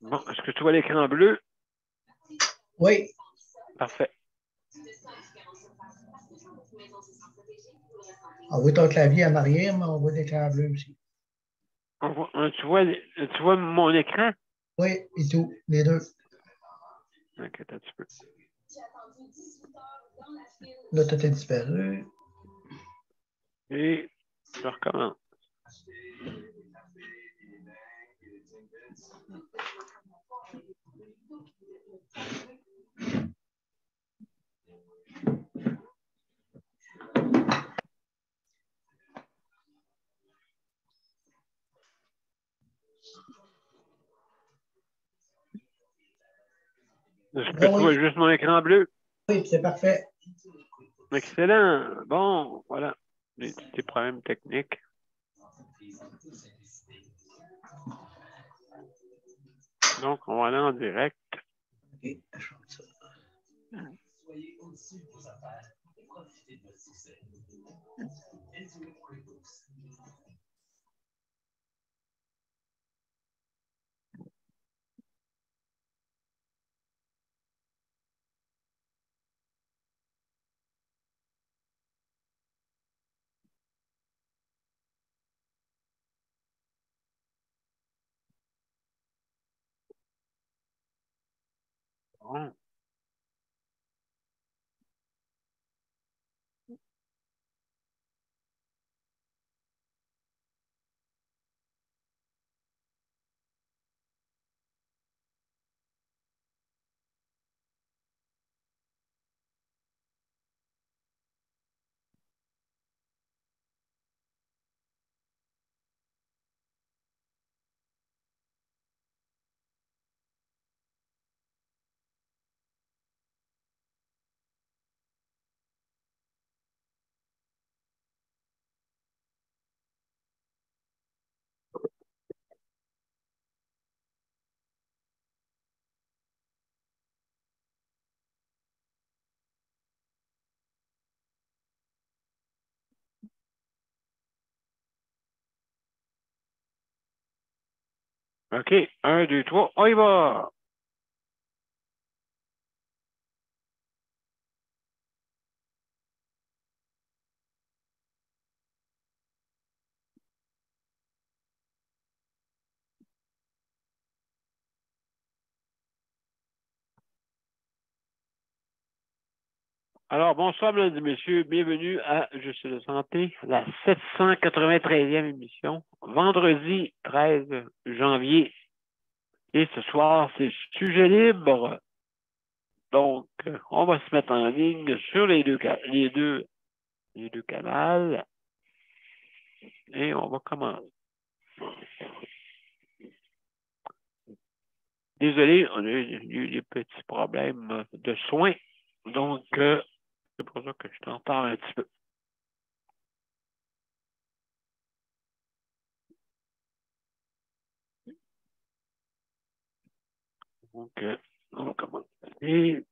Bon, est-ce que tu vois l'écran bleu? Oui. Parfait. On voit ton clavier en arrière, mais on voit l'écran bleu aussi. Tu vois mon écran? Oui, et tout, les deux. Ok, attends un petit peu. Là, tout est disparu. Et je recommence. Est-ce que tu vois juste mon écran bleu? Oui, c'est parfait. Excellent. Bon, voilà. Des petits problèmes techniques. Donc, on va aller en direct. OK, je vais ça. Soyez au-dessus de vos affaires et profitez de votre succès. Intuit QuickBooks. Bon. OK. 1, 2, 3, on y va! Alors, bonsoir, mesdames et messieurs. Bienvenue à Juste de santé, la 793e émission, vendredi 13 janvier. Et ce soir, c'est sujet libre. Donc, on va se mettre en ligne sur les deux canaux. Et on va commencer. Désolé, on a eu des petits problèmes de soins. Donc, c'est pour ça que je t'en parle un petit peu. Donc, on va commencer.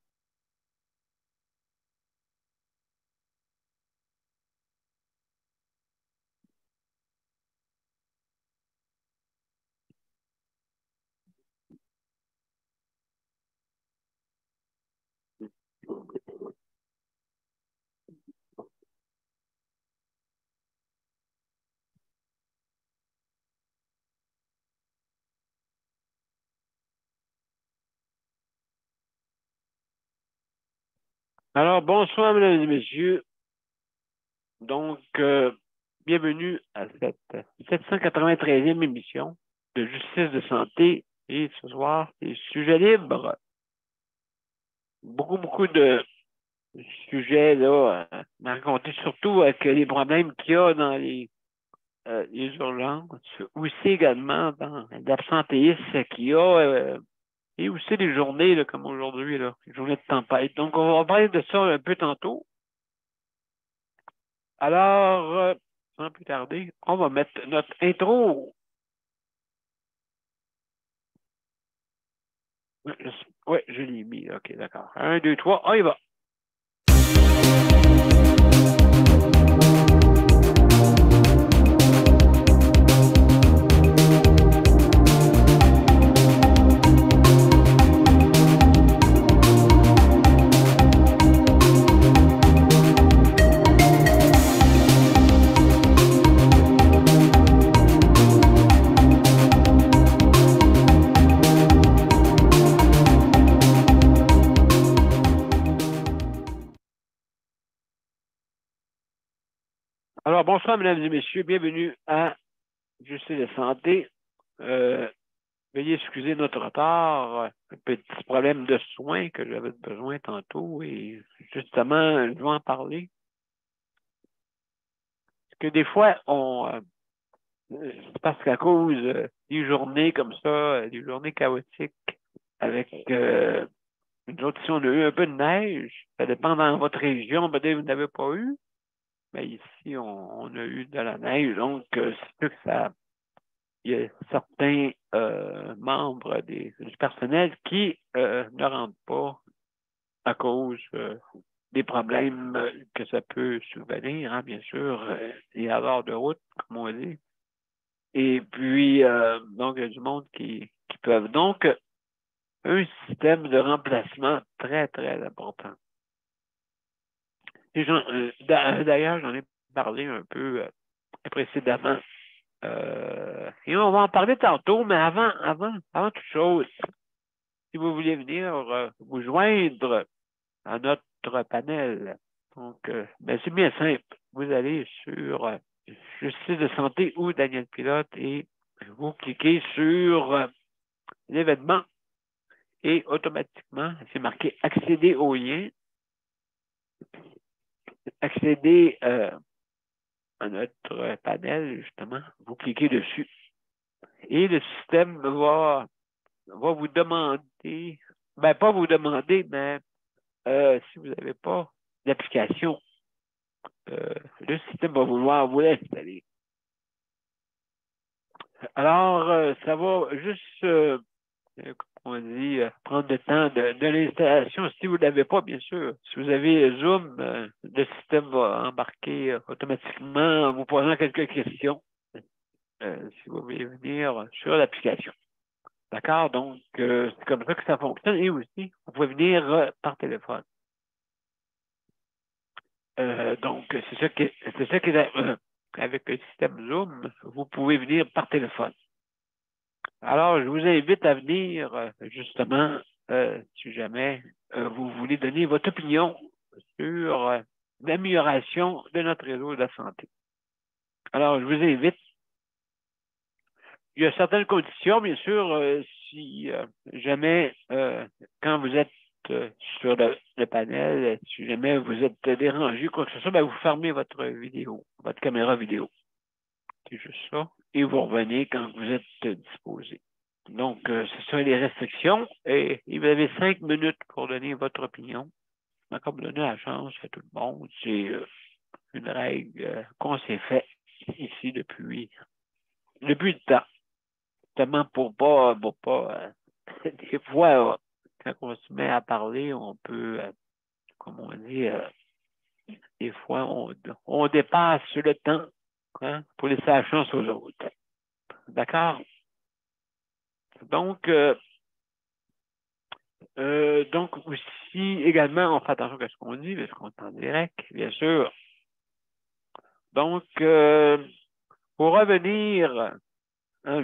Alors, bonsoir, mesdames et messieurs. Donc, bienvenue à cette 793e émission de Justice de santé. Et ce soir, c'est sujet libre. Beaucoup de sujets là, à raconter, surtout avec les problèmes qu'il y a dans les urgences, aussi également dans l'absentéisme qu'il y a, et aussi les journées là, comme aujourd'hui, là, les journées de tempête. Donc, on va parler de ça un peu tantôt. Alors, sans plus tarder, on va mettre notre intro. Oui, je l'ai mis. OK, d'accord. 1, 2, 3, on y va. Alors, bonsoir, mesdames et messieurs. Bienvenue à Justice de santé. Veuillez excuser notre retard. Un petit problème de soins que j'avais besoin tantôt. Et justement, je vais en parler. Parce que des fois, c'est parce qu'à cause des journées comme ça, des journées chaotiques, avec nous autres, ici, on a eu un peu de neige. Ça dépend dans votre région, peut-être que vous n'avez pas eu. Mais ici, on a eu de la neige, donc c'est sûr que ça. Il y a certains membres du personnel qui ne rentrent pas à cause des problèmes que ça peut subvenir, hein, bien sûr, et avoir de route, comme on dit. Et puis, donc, il y a du monde qui peuvent. Donc, un système de remplacement très, très important. D'ailleurs, j'en ai parlé un peu précédemment. Et on va en parler tantôt, mais avant toute chose, si vous voulez venir vous joindre à notre panel, donc, ben, c'est bien simple. Vous allez sur Justice de santé ou Daniel Pilote et vous cliquez sur l'événement et automatiquement, c'est marqué accéder au lien, accéder à notre panel, justement. Vous cliquez dessus et le système va vous demander, ben pas vous demander, mais si vous n'avez pas d'application, le système va vouloir vous l'installer. Alors, ça va juste, comment on dit, prendre le temps de l'installation. Si vous ne l'avez pas, bien sûr, si vous avez Zoom, le système va embarquer automatiquement en vous posant quelques questions si vous voulez venir sur l'application. D'accord? Donc, c'est comme ça que ça fonctionne. Et aussi, vous pouvez venir par téléphone. Donc, c'est ça qui est avec le système Zoom, vous pouvez venir par téléphone. Alors, je vous invite à venir, justement, si jamais vous voulez donner votre opinion sur l'amélioration de notre réseau de la santé. Alors, je vous invite. Il y a certaines conditions, bien sûr, si jamais, quand vous êtes sur le panel, si jamais vous êtes dérangé, quoi que ce soit, ben, vous fermez votre vidéo, votre caméra vidéo. C'est juste ça. Et vous revenez quand vous êtes disposé. Donc, ce sont les restrictions. Et vous avez 5 minutes pour donner votre opinion. Encore vous donner la chance à tout le monde. C'est une règle qu'on s'est fait ici depuis le temps. Justement pour pas des fois, quand on se met à parler, on peut, comme on dit, des fois, on dépasse le temps, hein, pour laisser la chance aux autres. D'accord? Donc aussi, également, on fait attention à ce qu'on dit, parce qu'on est en direct, bien sûr. Donc, pour revenir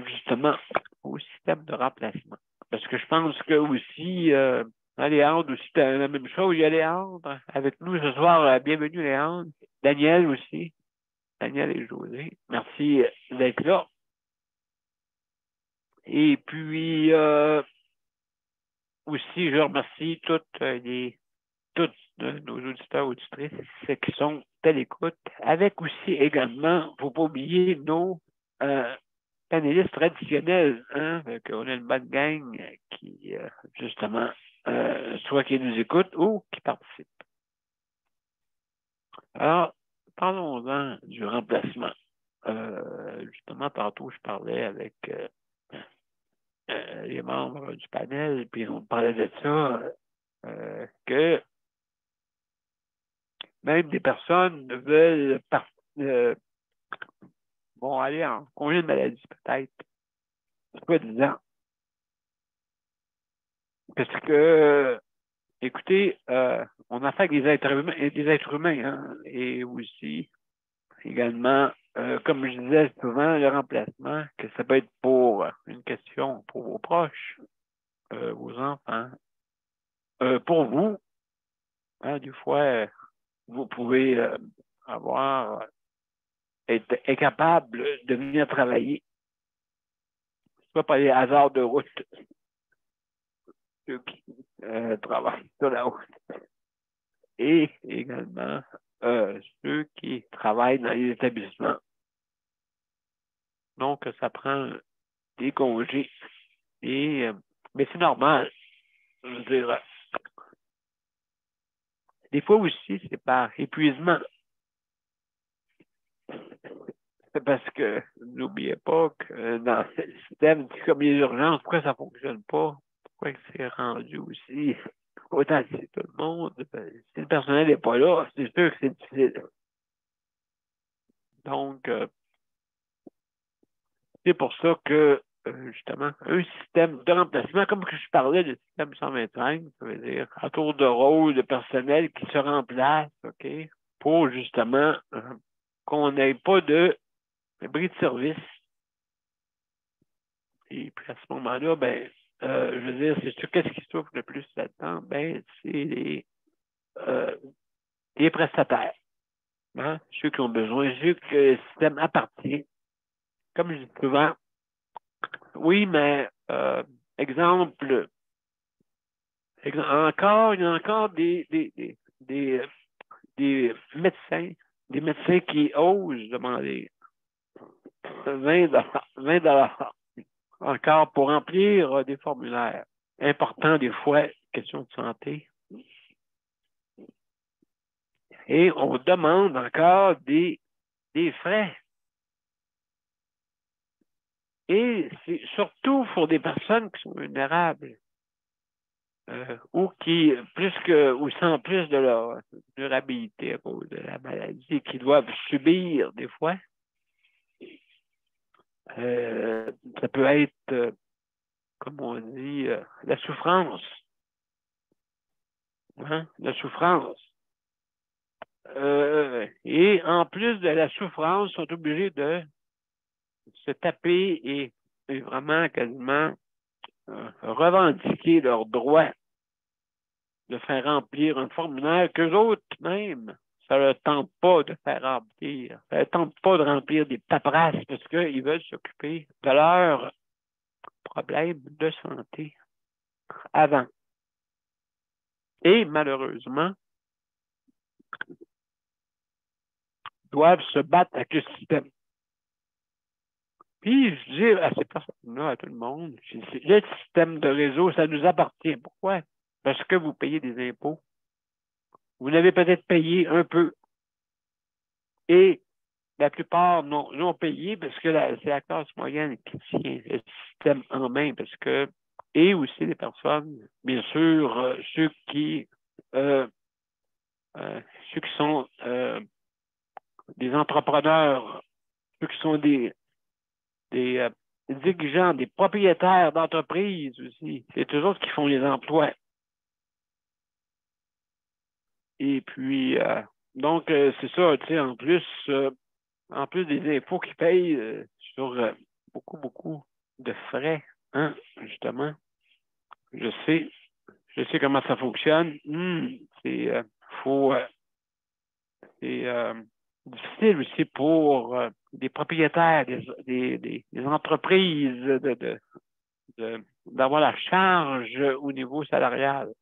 justement au système de remplacement, parce que je pense que aussi, Léandre aussi, c'est la même chose. Il y a Léandre avec nous ce soir. Bienvenue, Léandre. Daniel aussi. Daniel et José. Merci d'être là. Et puis, aussi, je remercie tous nos auditeurs auditrices qui sont à l'écoute, avec aussi également, il ne faut pas oublier nos panélistes traditionnels, hein, on a une bonne gang qui, justement, soit qui nous écoutent ou qui participent. Alors, parlons-en du remplacement. justement, tantôt, je parlais avec les membres du panel, puis on parlait de ça, que même des personnes veulent vont aller en congé de maladie, peut-être, soi-disant. Parce que, écoutez, on a affaire avec des êtres humains, hein, et aussi, également, comme je disais souvent, le remplacement, que ça peut être pour une question pour vos proches, vos enfants, pour vous, hein, des fois, vous pouvez être incapable de venir travailler, soit par les hasards de route, ceux qui travaillent sur la route, et également ceux qui travaillent dans les établissements. Donc, ça prend des congés. Mais c'est normal. Je veux dire, des fois aussi, c'est par épuisement. C'est parce que n'oubliez pas que dans ce système, comme les urgences, pourquoi ça ne fonctionne pas? Pourquoi c'est rendu aussi autant c'est tout le monde? Si le personnel n'est pas là, c'est sûr que c'est difficile. Donc, c'est pour ça que, justement, un système de remplacement, comme que je parlais du système 125, ça veut dire à tour de rôle de personnel qui se remplace, OK, pour justement qu'on n'ait pas de bris de service. Et puis à ce moment-là, ben, je veux dire, c'est sûr, qu'est-ce qui souffre le plus là-dedans? Ben, c'est les prestataires. Hein? Ceux qui ont besoin, ceux que le système appartient. Comme je dis souvent, oui, mais exemple, il y a encore des médecins qui osent demander 20 encore pour remplir des formulaires. Important des fois, question de santé. Et on demande encore des frais. Et c'est surtout pour des personnes qui sont vulnérables ou ou sans plus de leur durabilité à cause de la maladie, qui doivent subir des fois. Ça peut être, comme on dit, la souffrance. Hein? La souffrance. Et en plus de la souffrance, ils sont obligés de se taper et vraiment quasiment revendiquer leur droit de faire remplir un formulaire qu'eux autres même, ça ne leur tente pas de faire remplir. Ça ne leur tente pas de remplir des paperasses parce qu'ils veulent s'occuper de leurs problèmes de santé avant. Et malheureusement, doivent se battre avec le système. Puis, je dis à ces personnes-là, à tout le monde, le système de réseau, ça nous appartient. Pourquoi? Parce que vous payez des impôts. Vous n'avez peut-être payé un peu. Et la plupart n'ont payé parce que c'est la classe moyenne qui tient le système en main. Et aussi les personnes, bien sûr, ceux qui sont des entrepreneurs, ceux qui sont des dirigeants, des propriétaires d'entreprises aussi. C'est eux autres qui font les emplois. Et puis, donc, c'est ça, tu sais, en plus des impôts qu'ils payent sur beaucoup de frais, hein, justement. Je sais comment ça fonctionne. C'est difficile aussi pour des propriétaires, des entreprises d'avoir la charge au niveau salarial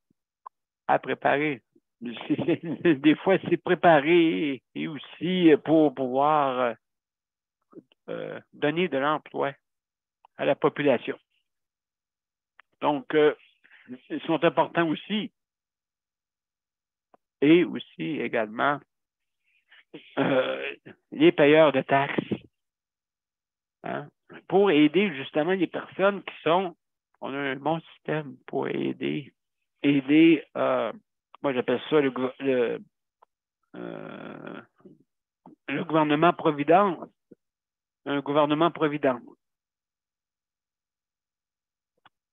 à préparer. Des fois, c'est préparé et aussi pour pouvoir donner de l'emploi à la population. Donc, ils sont importants aussi. Et aussi également les payeurs de taxes. hein, pour aider justement les personnes qui sont... On a un bon système pour aider moi j'appelle ça le gouvernement providence. Un gouvernement providence.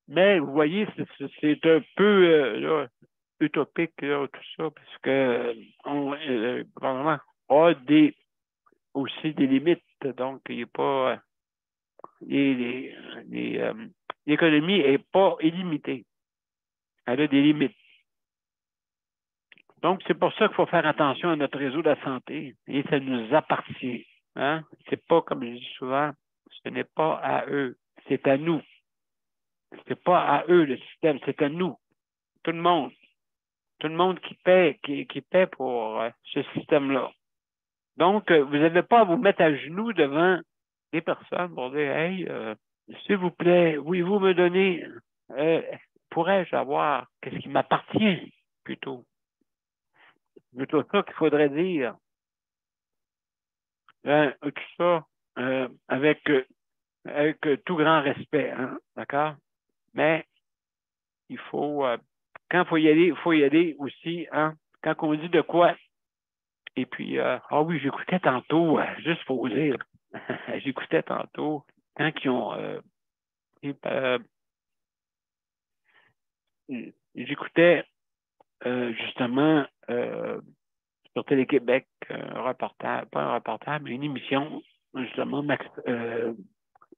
Mais vous voyez, c'est un peu là, utopique là, tout ça, parce que le gouvernement a aussi des limites. Donc, il n'est pas l'économie n'est pas illimitée. Elle a des limites. Donc, c'est pour ça qu'il faut faire attention à notre réseau de la santé. Et ça nous appartient. Hein? C'est pas, comme je dis souvent, ce n'est pas à eux, c'est à nous. C'est pas à eux le système, c'est à nous. Tout le monde. Tout le monde qui paie pour ce système-là. Donc, vous n'avez pas à vous mettre à genoux devant des personnes pour dire, hey, s'il vous plaît, voulez-vous me donner, pourrais-je avoir qu'est-ce qui m'appartient plutôt? C'est plutôt ça qu'il faudrait dire. Tout ça avec tout grand respect, hein, d'accord? Mais il faut, quand il faut y aller aussi, hein, quand on dit de quoi. Et puis, oui, j'écoutais tantôt, juste pour vous dire, j'écoutais tantôt, quand ils ont, j'écoutais justement sur Télé-Québec, un reportage, pas un reportage, mais une émission, justement,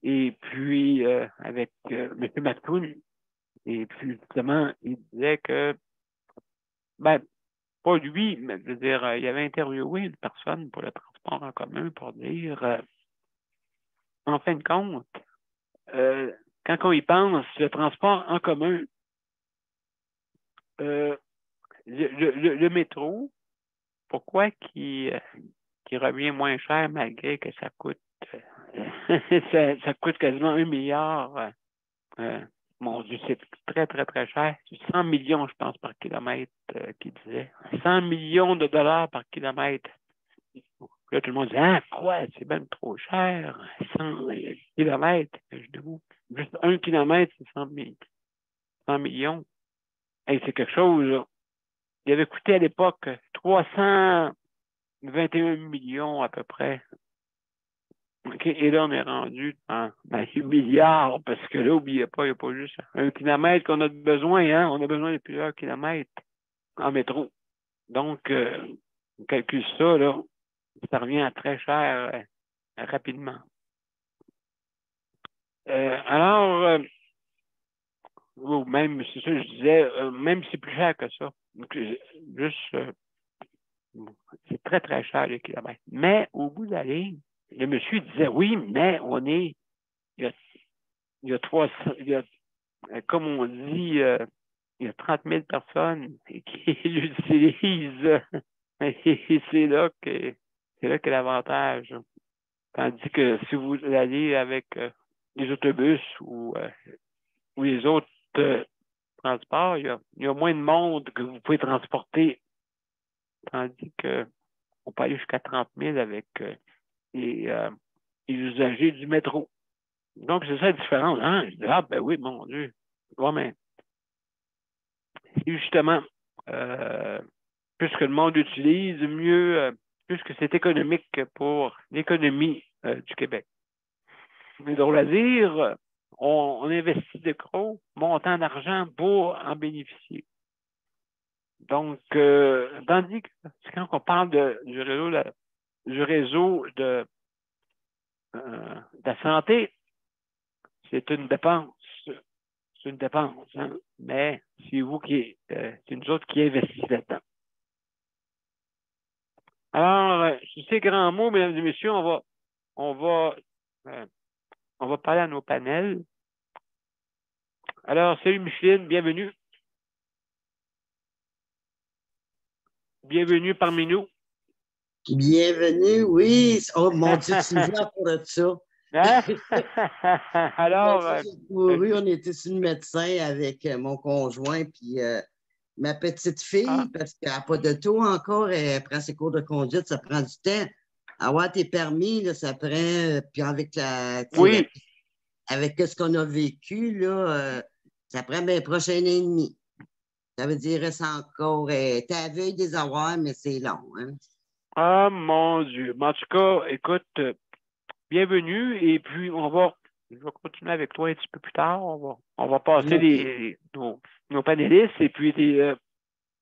et puis avec M. McToon, et puis justement, il disait que, pas lui, mais je veux dire, il avait interviewé une personne pour le transport en commun pour dire, en fin de compte, quand on y pense, le transport en commun, le métro, pourquoi qu'il revient moins cher malgré que ça coûte ça coûte quasiment 1 milliard. Mon Dieu, c'est très, très, très cher. C'est 100 millions, je pense, par kilomètre qu'il disait. 100 millions de dollars par kilomètre. Là, tout le monde dit, ah, quoi, c'est même trop cher. 100 kilomètres. Juste 1 kilomètre, c'est 100 millions. Hey, c'est quelque chose, là. Il avait coûté à l'époque 321 millions à peu près. OK, et là, on est rendu dans les milliards, parce que là, n'oubliez pas, il n'y a pas juste 1 kilomètre qu'on a besoin, hein? On a besoin de plusieurs kilomètres en métro. Donc, on calcule ça, là, ça revient à très cher rapidement. Alors, même, c'est ça que je disais, même si c'est plus cher que ça. Donc, juste, c'est très, très cher les kilomètres. Mais au bout de la ligne, le monsieur disait, oui, mais il y a 300, comme on dit, il y a 30 000 personnes qui l'utilisent. Et c'est là que l'avantage. Tandis que si vous allez avec les autobus ou les autres transports, il y a moins de monde que vous pouvez transporter. Tandis qu'on peut aller jusqu'à 30 000 avec les usagers du métro. Donc, c'est ça la différence. Hein? Je dis, ben oui, mon Dieu. Bon, mais justement, plus que le monde utilise, mieux, plus que c'est économique pour l'économie du Québec. Mais drôle à dire, on investit de gros montants d'argent pour en bénéficier. Donc, tandis que quand on parle du réseau de la santé, c'est une dépense. C'est une dépense, hein? Mais c'est c'est nous autres qui investissons là-dedans. Alors, sur ces grands mots, mesdames et messieurs, on va parler à nos panels. Alors, salut Micheline, bienvenue. Bienvenue parmi nous. Bienvenue, oui. Oh mon Dieu, tu me vois pour ça. Hein? Alors, on était sur le médecin avec mon conjoint puis ma petite fille, parce qu'elle n'a pas de taux encore, elle prend ses cours de conduite, ça prend du temps. avoir tes permis, là, ça prend, puis avec Oui, avec ce qu'on a vécu, là, ça prend bien proche un an et demi. Ça veut dire, il reste encore, t'es à la veille des avoirs, mais c'est long, hein? ah mon Dieu. Mais en tout cas, écoute, bienvenue. Et puis, je vais continuer avec toi un petit peu plus tard. On va passer OK. nos panélistes. Et puis,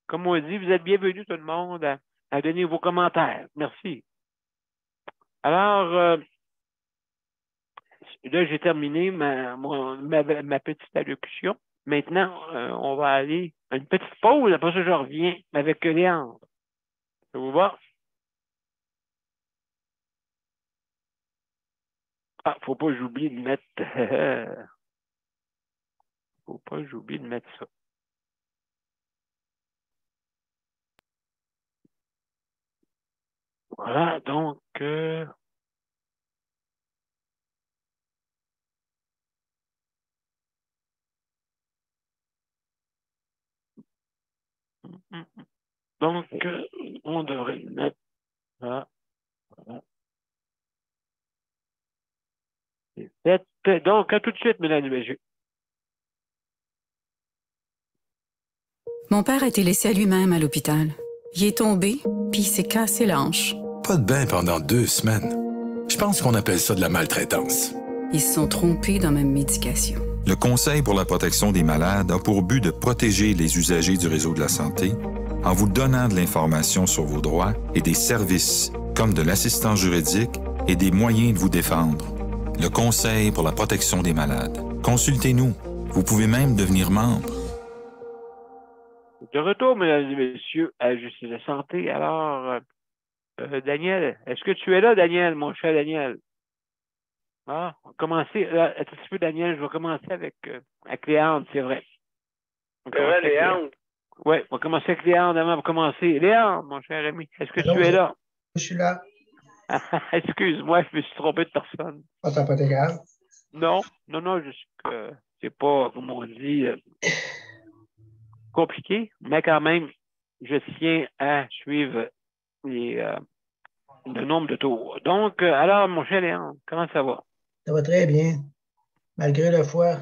comme on dit, vous êtes bienvenus tout le monde à donner vos commentaires. Merci. Alors, là, j'ai terminé ma petite allocution. Maintenant, on va aller à une petite pause. Après ça, je reviens avec Léandre. Ça vous va? Ah, faut pas que j'oublie de mettre. Faut pas que j'oublie de mettre ça. Voilà, donc. Donc, on devrait le mettre là. Voilà. C'est fait. Donc, à tout de suite, mesdames et messieurs. Mon père a été laissé à lui-même à l'hôpital. Il est tombé, puis il s'est cassé la hanche. Pas de bain pendant 2 semaines. Je pense qu'on appelle ça de la maltraitance. Ils se sont trompés dans ma médication. Le Conseil pour la protection des malades a pour but de protéger les usagers du réseau de la santé en vous donnant de l'information sur vos droits et des services comme de l'assistance juridique et des moyens de vous défendre. Le Conseil pour la protection des malades. Consultez-nous. Vous pouvez même devenir membre. De retour, mesdames et messieurs, à Justice de santé. Alors, Daniel, est-ce que tu es là, Daniel, mon cher Daniel? Ah, on va commencer. Un petit peu, Daniel, je vais commencer avec Léandre, c'est vrai. C'est vrai, Léandre. Oui, on va commencer avec Léandre avant de commencer. Léandre, mon cher ami, est-ce que Allô, tu es là? Je suis là. Excuse-moi, je me suis trompé de personne. Ah, ça n'a pas été grave. Non, juste que c'est pas, comme on dit, compliqué, mais quand même, je tiens à suivre le nombre de tours. Donc, alors, mon cher Léandre, comment ça va? Ça va très bien. Malgré le foie.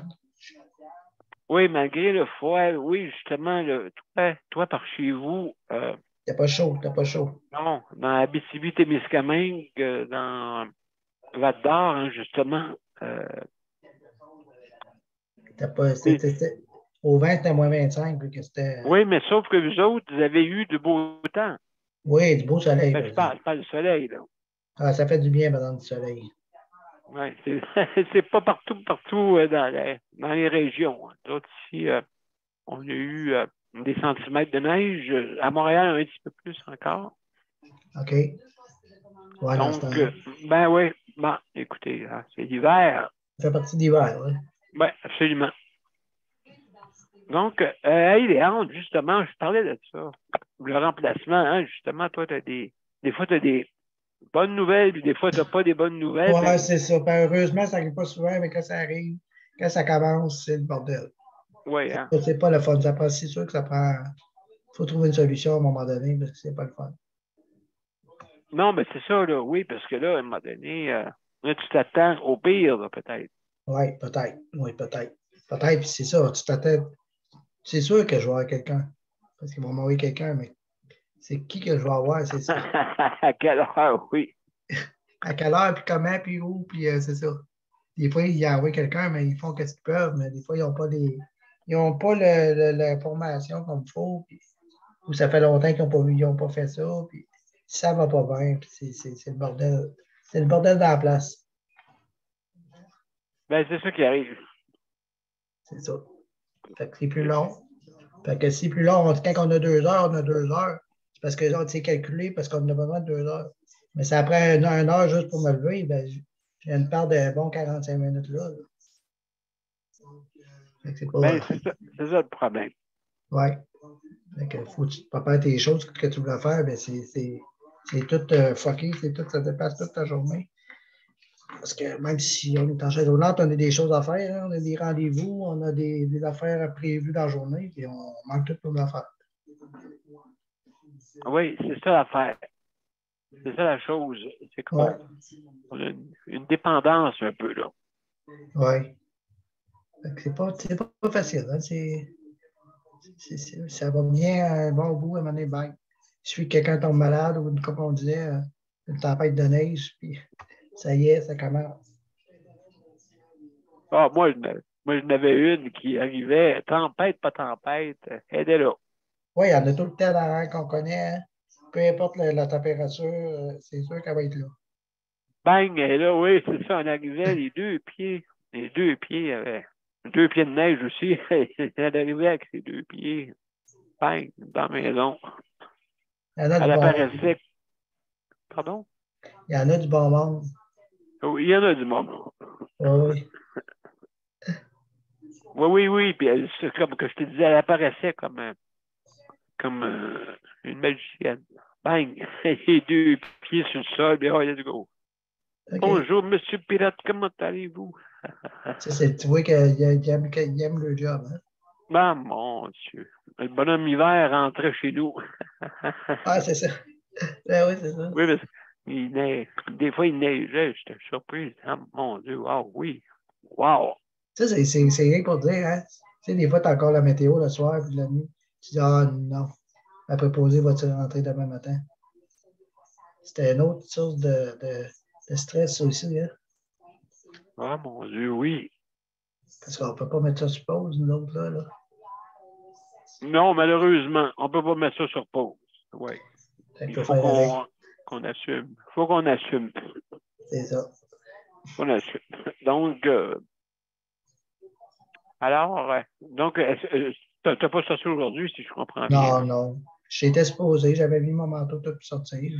Oui, malgré le froid, oui, justement, toi par chez vous, T'as pas chaud, t'as pas chaud. non, dans Abitibi-Témiscamingue, dans Val-d'Or, hein, justement, T'as pas. Au 20, c'était moins 25, vu que c'était. oui, mais sauf que vous autres, vous avez eu du beau temps. Oui, du beau soleil. Ben, je parle du soleil, là. Ah, ça fait du bien, madame, du soleil. Oui, c'est pas partout dans les régions. D'autres ici, on a eu des centimètres de neige. À Montréal, un petit peu plus encore. OK. Ouais, dans ce Donc, temps. ben oui, bon, écoutez, hein, c'est l'hiver. Ça fait partie d'hiver, oui. Oui, absolument. Donc, hey, Léandre, justement, je parlais de ça. Le remplacement, hein, justement, toi, des fois, tu as des bonnes nouvelles, puis des fois, tu n'as pas des bonnes nouvelles. Ouais, mais... c'est ça. Ben, heureusement, ça n'arrive pas souvent, mais quand ça arrive, quand ça commence, c'est le bordel. Oui, hein. C'est pas le fun. C'est sûr que ça prend. Il faut trouver une solution à un moment donné, parce que c'est pas le fun. Non, mais c'est ça, là, oui, parce que là, à un moment donné, là, tu t'attends au pire, là, peut-être. Oui, peut-être. Oui, peut-être. Peut-être, puis c'est ça. Tu t'attends. C'est sûr que je vais avoir quelqu'un. Parce qu'ils vont m'envoyer quelqu'un, mais c'est qui que je vais avoir, c'est ça. À quelle heure, oui. À quelle heure, puis comment, puis où, puis c'est ça. Des fois, ils envoient quelqu'un, mais ils font ce qu'ils peuvent, mais des fois, ils n'ont pas l'information comme il faut, puis, ou ça fait longtemps qu'ils n'ont pas fait ça, puis ça va pas bien, puis c'est le bordel. C'est le bordel dans la place. Ben, c'est ça qui arrive. C'est ça. Fait que c'est plus long. Fait que c'est plus long. Quand on a 2 heures, on a 2 heures. C'est parce que là, c'est calculé parce qu'on a besoin de 2 heures. Mais ça prend 1 heure juste pour me lever. Ben, j'ai une part de bon 45 minutes là. Fait que c'est pas. Ben, c'est ça le problème. Oui. Fait que faut que tu prépares tes choses que tu voulais faire. Ben, c'est tout fucké. Ça dépasse toute ta journée. Parce que même si on est en chaise roulante, on a des choses à faire, hein, on a des rendez-vous, on a des affaires prévues dans la journée, puis on manque toutes nos affaires. Oui, c'est ça l'affaire. C'est ça la chose. C'est qu'on Ouais. on a une dépendance un peu, là. Oui. C'est pas facile. Hein? Ça va bien à un bon bout à un moment donné, bang. Il suffit que quelqu'un tombe malade ou, comme on disait, une tempête de neige, puis ça y est, ça commence. Ah, moi, je n'avais une qui arrivait, tempête, pas tempête, elle était là. Oui, il y en a tout le temps dans l'air qu'on connaît. Hein? Peu importe la température, c'est sûr qu'elle va être là. Bang, elle est là, oui, c'est ça, on arrivait, les deux pieds, il y avait 2 pieds de neige aussi. Elle arrivait avec ses 2 pieds, bang, dans la maison. Il y en a du Elle bon monde. apparaissait. Pardon? Il y en a du bon monde. Oui, il y en a du monde. Oui. Oui. Puis c'est comme que je te disais, elle apparaissait comme une magicienne. Bang! Les 2 pieds sur le sol, bien, oh, let's go. OK. Bonjour, monsieur Pirate, comment allez-vous? Tu vois qu'il aime le job. Hein? Ah, mon Dieu. Le bonhomme hiver rentrait chez nous. Ah, c'est ça. Ben oui, c'est ça. Oui, mais il neige. Des fois, il neigeait. J'étais surpris. Ah, mon Dieu, wow, oui. Wow. Ça, c'est rien pour dire, hein? Tu sais, des fois, tu as encore la météo le soir puis la nuit. Tu dis, ah non, ma préposée va-tu rentrer demain matin? C'était une autre source de stress aussi, hein? Ah, mon Dieu, oui. Parce qu'on ne peut pas mettre ça sur pause, nous autres, là. Non, malheureusement, on ne peut pas mettre ça sur pause. Oui. Il faut qu'on assume. Il faut qu'on assume. C'est ça. On assume. Donc, tu n'as pas sorti aujourd'hui, si je comprends bien. Non. J'étais supposé, j'avais mis mon manteau tout pour sortir.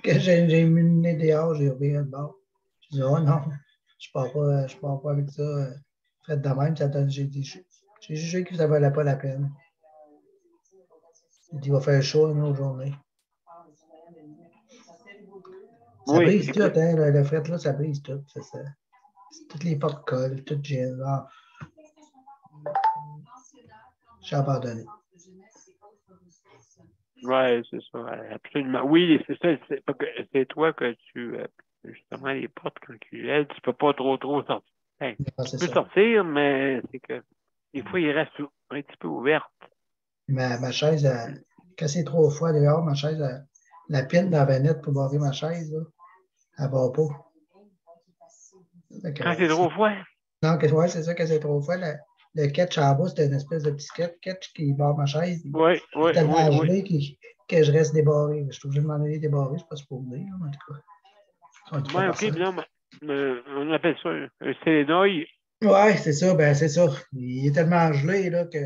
Que j'ai mis le nez dehors, j'ai ouvert le bord. Je dis, oh non, je ne pars pas avec ça. Faites de même, ça donne, j'ai jugé que ça ne valait pas la peine. Il va faire chaud une autre journée. Ça brise tout, hein, le fret là, ça brise tout. Toutes les portes collent, tout gèle. Ah. J'ai abandonné. Oui, c'est ça, absolument. Oui, c'est ça, c'est toi que justement, les portes, quand ils gèlent, tu ne peux pas trop sortir. Hein, Non, tu peux sortir, mais c'est que des fois, il reste un petit peu ouverte. Ma chaise, quand c'est trop froid dehors, ma chaise, la pine dans la vanette pour barrer ma chaise, là, elle ne va pas. Quand c'est trop froid? Non, ouais, c'est ça, quand c'est trop froid. Le catch en bas, c'est une espèce de petit catch qui barre ma chaise. Oui. Tellement gelé que je reste débarré. Je suis obligé de m'en aller débarrer, je ne sais pas si pour venir, en tout cas. Oui, OK, non, mais on appelle ça un sélénoïde. Oui, c'est ça, c'est ça. Il est tellement gelé là, que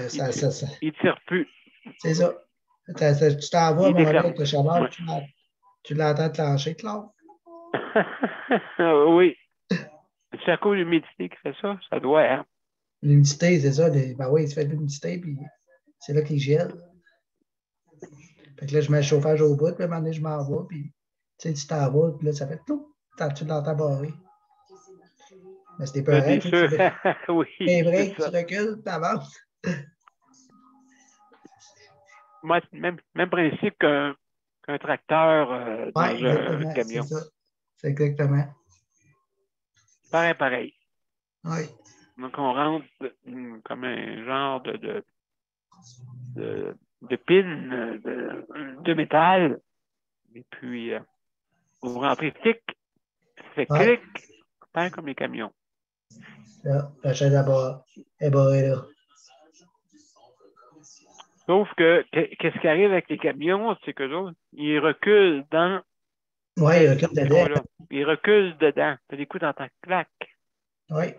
ça. Il ne tire plus. C'est ça. Tu t'en vas, mon avec le chaleur, tu l'entends clencher, Claude. Oui. C'est à cause de l'humidité qui fait ça? Ça doit, hein? L'humidité, c'est ça. Oui, il se fait de l'humidité, puis c'est là qu'il gèle. Fait que là, je mets le chauffage au bout, puis à un moment donné, je m'en vais, puis tu t'en vas, puis là, ça fait tout. Tu l'entends barrer. Mais c'était pas vrai. Oui. C'est vrai, tu recules, tu avances. Moi, même principe qu'un tracteur dans un camion. C'est ça. C'est exactement. Pareil. Oui. Donc, on rentre comme un genre de pin de métal. Et puis, vous rentrez clic, ça fait clic, pareil comme les camions. Là, la chaîne est barrée là. Sauf que, qu'est-ce qui arrive avec les camions, c'est que l'autre, ils reculent dans. Oui, ils reculent dedans. Ils reculent dedans. Tu as des coups dans ta claque. Oui.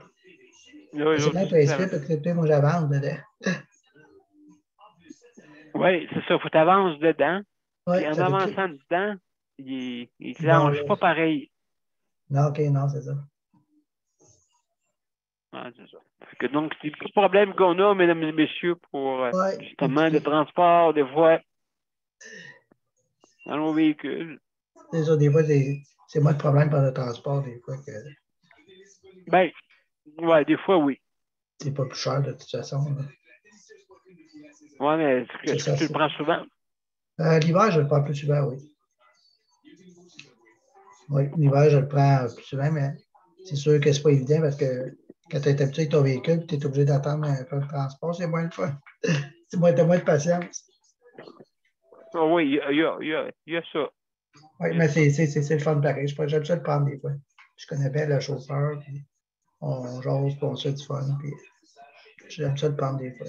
Là, c'est même principe, parce que moi, j'avance dedans. Oui, c'est ça. Il faut t'avancer dedans. Oui, puis en avançant dedans, il ne lâche pas pareil. Non, OK, non, c'est ça. Ah, c'est ça. Que donc, c'est le problème qu'on a, mesdames et messieurs, pour justement le transport, des fois, dans nos véhicules. C'est ça, des fois, c'est moi le problème par le transport, des fois. Ben, ouais, des fois, oui. C'est pas plus cher, de toute façon. Oui, mais est-ce que tu le prends souvent? L'hiver, je le prends plus souvent, oui. Oui, l'hiver, je le prends plus souvent, mais c'est sûr que c'est pas évident parce que quand tu es habitué avec ton véhicule, tu es obligé d'attendre un peu de transport, c'est moins le fun. C'est moins, t'as moins de patience. Ah oui, il y a ça. Oui, mais c'est le fun pareil. J'aime ça le prendre des fois. Je connais bien le chauffeur, puis on jase, puis on se fait du fun, puis j'aime ça le prendre des fois.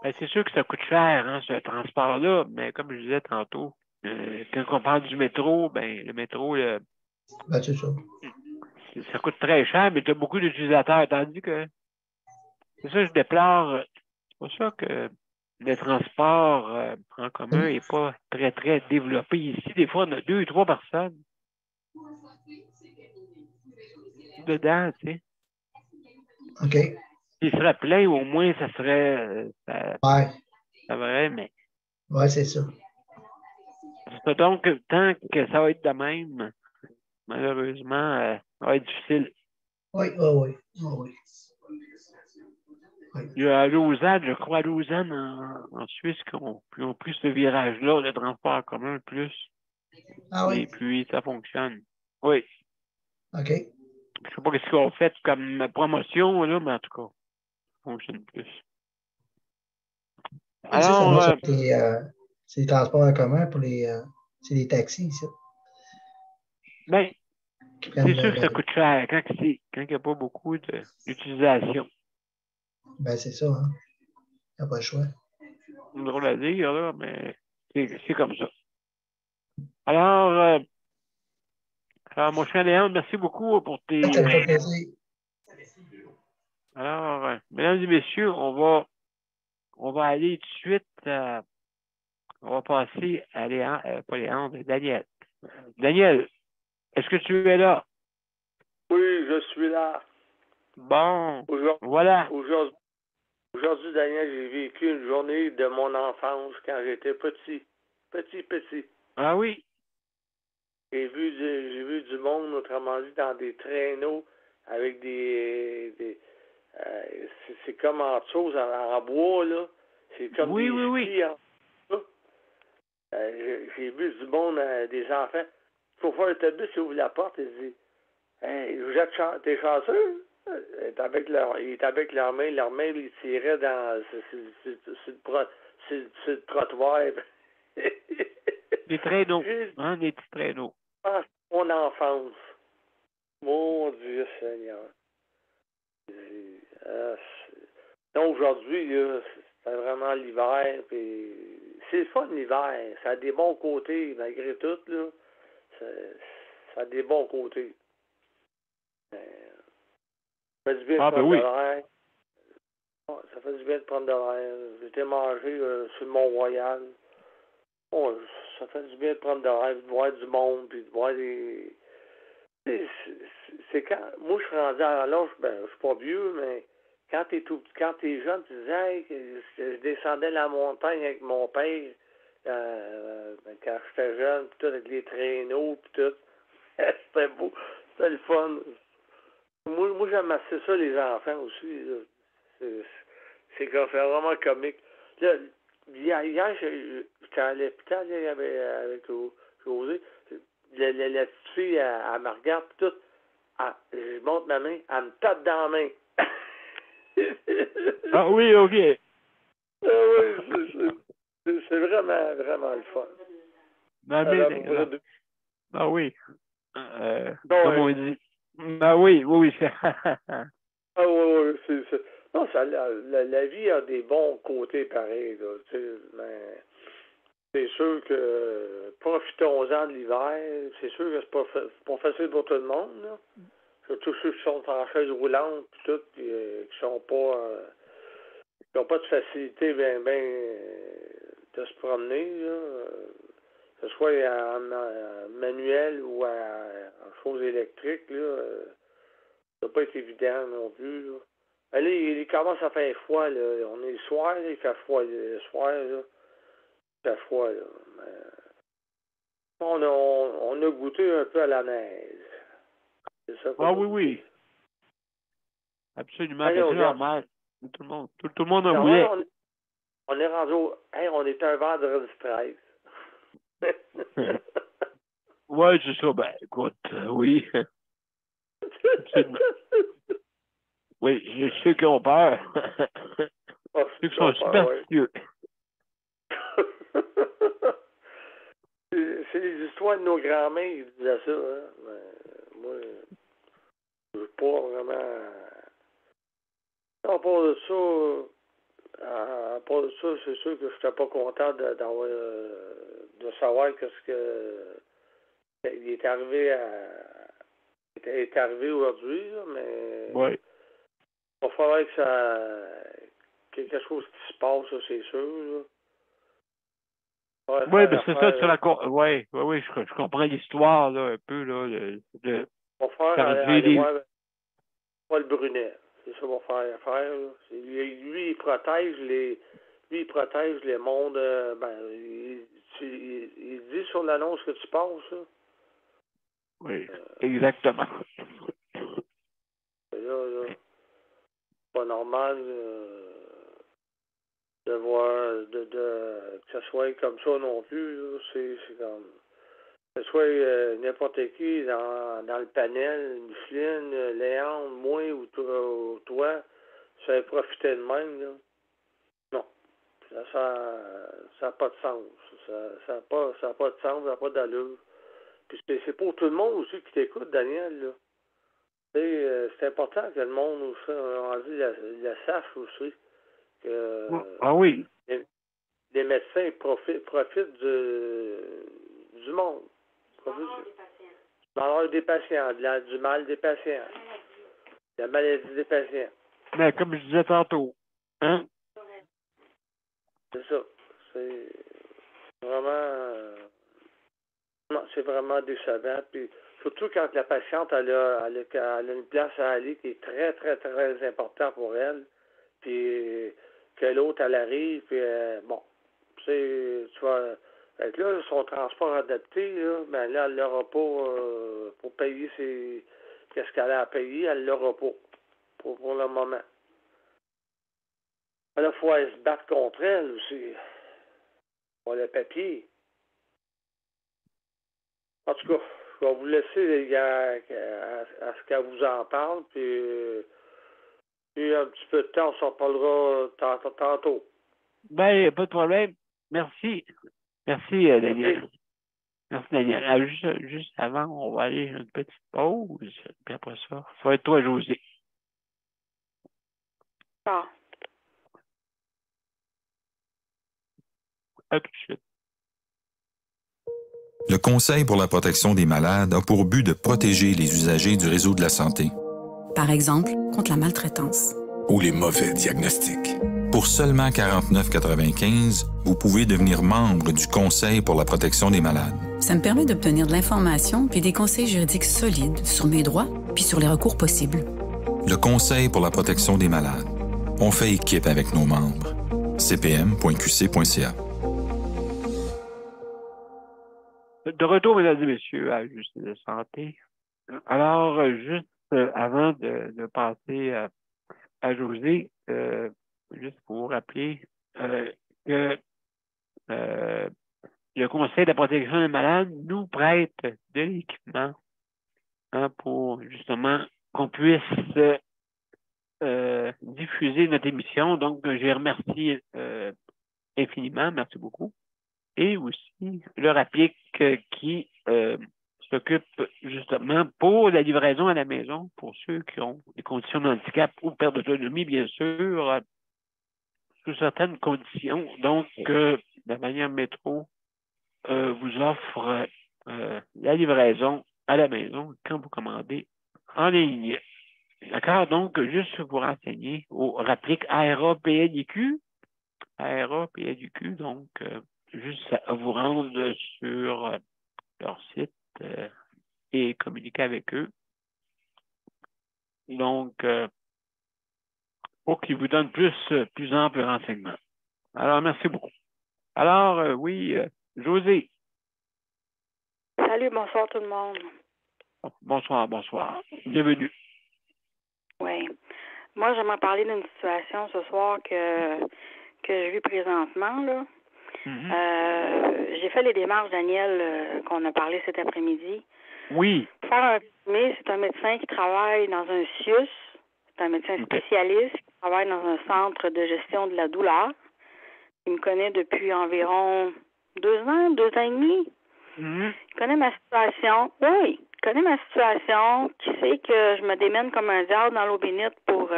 Ben, c'est sûr que ça coûte cher, hein, ce transport-là, mais comme je disais tantôt, quand on parle du métro, ben le métro, Ben, c'est ça. ça coûte très cher, mais tu as beaucoup d'utilisateurs, tandis que c'est ça que je déplore. C'est pour ça que le transport en commun n'est pas très, très développé. Ici, des fois, on a 2 ou 3 personnes dedans, tu sais. OK. S'il serait plein, au moins, ça serait Ouais. ça vrai, mais Ouais, c'est ça. c'est donc tant que ça va être de même, malheureusement, ça va être difficile. Oui, oui, oui. Oui. Il y a à Lausanne, je crois à Lausanne, en Suisse, qui ont pris ce virage-là, le transport en commun plus. Ah oui? Et puis, ça fonctionne. Oui. OK. Je sais pas ce qu'ils ont fait comme promotion, là, mais en tout cas, ça fonctionne plus. Ici, ça marche Alors, avec c'est les transports en commun pour c'est les taxis, ici. ben, Qui c'est prennent sûr que ça coûte cher quand il n'y a pas beaucoup d'utilisation. Ben, c'est ça, hein. Il n'y a pas le choix. C'est drôle à dire, là, mais c'est comme ça. Alors, mon cher Léon, merci beaucoup pour tes. Ça me fait plaisir. Alors, mesdames et messieurs, on va aller tout de suite. On va passer à pas Léandre, Daniel. Daniel, est-ce que tu es là? Oui, je suis là. Bon, Aujourd'hui, voilà. aujourd'hui, Daniel, j'ai vécu une journée de mon enfance quand j'étais petit. Petit. Ah oui? J'ai vu du monde, autrement dit, dans des traîneaux avec c'est comme en chose en bois, là. C'est comme Oui, des oui, oui. skis en bois. J'ai vu du monde, des enfants. Il faut faire l'autobus, il ouvre la porte et dit hey, vous êtes t'es chanceux? Il est avec leurs mains ils tiraient sur le trottoir. Des traîneaux. J'ai Hein, des petits traîneaux. pensé à mon enfance. Mon Dieu Seigneur. Donc aujourd'hui, là, c'est vraiment l'hiver. Puis c'est le fun l'hiver. Ça a des bons côtés, malgré tout. Là. Ça a des bons côtés. Ça fait du bien de Ah, ben prendre de oui. l'air. Ça fait du bien de prendre de l'air. J'étais mangé sur le Mont-Royal. Bon, ça fait du bien de prendre de l'air, de voir du monde, puis de voir des... C'est quand... Moi, je suis rendu à l'âge, je suis pas vieux, mais quand t'es jeune, tu disais, hey, que je descendais la montagne avec mon père, quand j'étais jeune, puis tout, avec les traîneaux, puis tout. C'était beau. C'était le fun. Moi j'aime assez ça, les enfants aussi. Là. C'est vraiment comique. Là, hier j'étais à l'hôpital avec José. La petite fille, elle me regarde tout. Je monte ma main, elle me tape dans la main. Ah oui, OK. Oui, c'est vraiment, vraiment le fun. Ah oui. Comme on dit. Ah oui, oui. Ah oui, non, la vie a des bons côtés pareils, là, tu sais, mais c'est sûr que profitons-en de l'hiver. C'est sûr que c'est pas facile pour tout le monde, là. Surtout ceux qui sont en chaise roulante puis tout, puis qui sont pas qui n'ont pas de facilité de se promener, là. Que ce soit en manuel ou en chose électrique, là. Ça n'a pas été évident non plus, là. Là, il commence à faire froid, là. On est le soir, là, il fait froid. Le soir, là, il fait froid, là. Mais on a goûté un peu à la neige. C'est ça qu'on Ah a oui, goûté. oui. Absolument. Allez, Ben, c'est on normal. Tout le monde en voulait. On est rendu on était un vendredi 13. Oui, c'est ça. Ben, écoute, oui. Absolument. Oui, ceux qui ont peur. Ceux qui sont superstitieux. C'est les histoires de nos grands-mères qui disaient ça. Hein? Mais moi, je veux pas vraiment. À part de ça, c'est sûr que je n'étais pas content de savoir qu'est-ce que il est arrivé aujourd'hui, là, mais Oui. il va falloir que ça quelque chose qui se passe, ça, c'est sûr. Oui, mais c'est ça, tu racontes. Oui, je comprends l'histoire, là, un peu, là. On va faire aller voir Paul Brunet. C'est ça qu'on va faire affaire. Lui, il protège les mondes. Il dit sur l'annonce que tu passes. Là. Oui, exactement. Là, pas normal de voir que ça soit comme ça non plus. Là. C'est comme que ce soit n'importe qui dans le panel, Micheline, Léon, moi ou toi, ça va profiter de même. Là. Non. Ça n'a pas de sens. Ça n'a pas de sens, ça n'a pas d'allure. Puis c'est pour tout le monde aussi qui t'écoute, Daniel. Là. C'est important que le monde aussi, le sache aussi. Que, oui. Les médecins profitent du monde. Malheur des patients, du mal des patients, de la maladie des patients. Mais comme je disais tantôt, hein? C'est ça. C'est vraiment... non, c'est vraiment décevant. Puis, surtout quand la patiente elle a une place à aller qui est très, très, très important pour elle. Puis que l'autre, elle arrive, puis bon, tu vois... Fait que là, son transport adapté, là, ben là, elle l'aura pas pour payer qu'est-ce qu'elle a à payer, elle l'aura pas pour le moment. À la fois, elle se battre contre elle aussi. Pour le papier. En tout cas, je vais vous laisser à ce qu'elle vous en parle, puis un petit peu de temps, on s'en parlera tantôt. Ben, pas de problème. Merci. Merci, Daniel. Merci, Daniel. Juste avant, on va aller une petite pause, puis après ça va être toi, José. Ah. À tout de suite. Le Conseil pour la protection des malades a pour but de protéger les usagers du réseau de la santé. Par exemple, contre la maltraitance. Ou les mauvais diagnostics. Pour seulement 49,95 $, vous pouvez devenir membre du Conseil pour la protection des malades. Ça me permet d'obtenir de l'information puis des conseils juridiques solides sur mes droits puis sur les recours possibles. Le Conseil pour la protection des malades. On fait équipe avec nos membres. cpm.qc.ca. De retour, mesdames et messieurs, à Justice de santé. Alors, juste avant de passer à José, juste pour vous rappeler que le Conseil de la protection des malades nous prête de l'équipement pour justement qu'on puisse diffuser notre émission. Donc, je remercie infiniment, merci beaucoup. Et aussi le RAPIC qui s'occupe justement pour la livraison à la maison pour ceux qui ont des conditions de handicap ou perte d'autonomie, bien sûr, sous certaines conditions. Donc, la manière métro vous offre la livraison à la maison quand vous commandez en ligne. D'accord? Donc, juste vous renseigner au RAPIC ARA-PLIQ. ARA-PLIQ, donc juste à vous rendre sur leur site et communiquer avec eux. Donc, pour qu'ils vous donnent plus amples renseignements. Alors, merci beaucoup. Alors, oui, José. Salut, bonsoir tout le monde. Bonsoir. Bienvenue. Oui. Moi, j'aimerais parler d'une situation ce soir que je vis présentement, là. J'ai fait les démarches, Daniel, qu'on a parlé cet après-midi. Oui. Pour faire un résumé, c'est un médecin qui travaille dans un CIUS. C'est un médecin spécialiste qui travaille dans un centre de gestion de la douleur. Il me connaît depuis environ 2 ans et demi. Il connaît ma situation. Oui, il connaît ma situation, qui sait que je me démène comme un diable dans l'eau bénite pour,